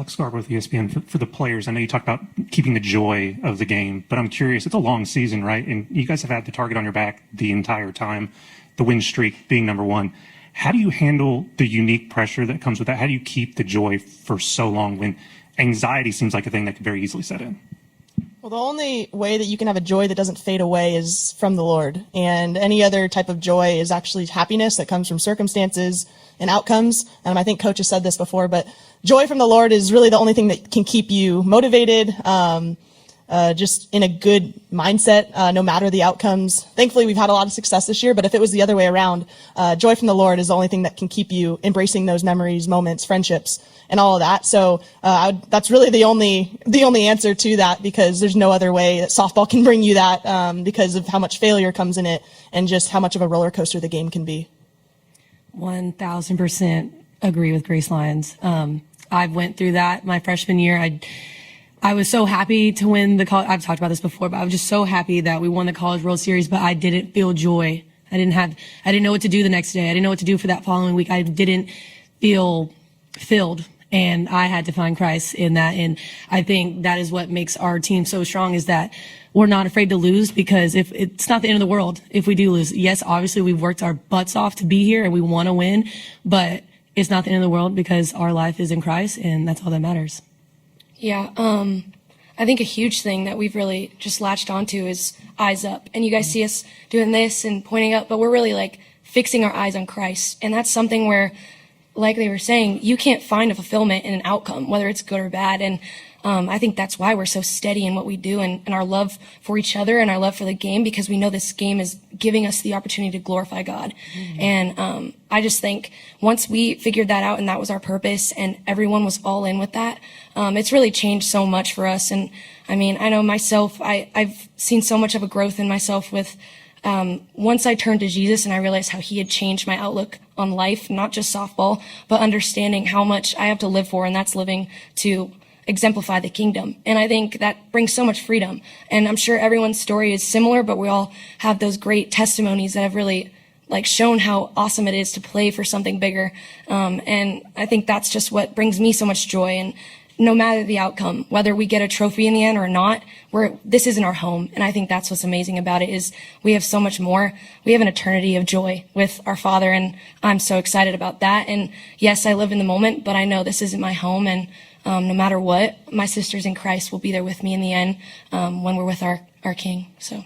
Alex Garber with ESPN. For the players, I know you talked about keeping the joy of the game, but I'm curious, it's a long season, right? And you guys have had the target on your back the entire time, the win streak being number one. How do you handle the unique pressure that comes with that? How do you keep the joy for so long when anxiety seems like a thing that could very easily set in? Well, the only way that you can have a joy that doesn't fade away is from the Lord. And any other type of joy is actually happiness that comes from circumstances and outcomes. I think Coach has said this before, but joy from the Lord is really the only thing that can keep you motivated, just in a good mindset, no matter the outcomes. Thankfully, we've had a lot of success this year, but if it was the other way around, joy from the Lord is the only thing that can keep you embracing those memories, moments, friendships, and all of that. So that's really the only answer to that, because there's no other way that softball can bring you that, because of how much failure comes in it and just how much of a roller coaster the game can be. 1,000% agree with Grace Lyons. I went through that my freshman year. I was so happy to win the college. I've talked about this before, but I was just so happy that we won the College World Series, but I didn't feel joy. I didn't know what to do the next day. I didn't know what to do for that following week. I didn't feel filled, and I had to find Christ in that. And I think that is what makes our team so strong, is that we're not afraid to lose, because if it's not the end of the world if we do lose. Yes, obviously we've worked our butts off to be here and we want to win, but it's not the end of the world because our life is in Christ, and that's all that matters. Yeah, I think a huge thing that we've really just latched onto is eyes up. And you guys see us doing this and pointing up, but we're really like fixing our eyes on Christ. And that's something where, like they were saying, you can't find a fulfillment in an outcome, whether it's good or bad. And I think that's why we're so steady in what we do, and our love for each other and our love for the game, because we know this game is giving us the opportunity to glorify God. Mm-hmm. And I just think once we figured that out and that was our purpose and everyone was all in with that, it's really changed so much for us. And I mean, I know myself, I've seen so much of a growth in myself with once I turned to Jesus and I realized how he had changed my outlook on life, not just softball, but understanding how much I have to live for, and that's living to exemplify the kingdom. And I think that brings so much freedom. And I'm sure everyone's story is similar, but we all have those great testimonies that have really like shown how awesome it is to play for something bigger. And I think that's just what brings me so much joy. And no matter the outcome, whether we get a trophy in the end or not, this isn't our home. And I think that's what's amazing about it, is we have so much more. We have an eternity of joy with our Father, and I'm so excited about that. And yes, I live in the moment, but I know this isn't my home. And no matter what, my sisters in Christ will be there with me in the end, when we're with our King. So.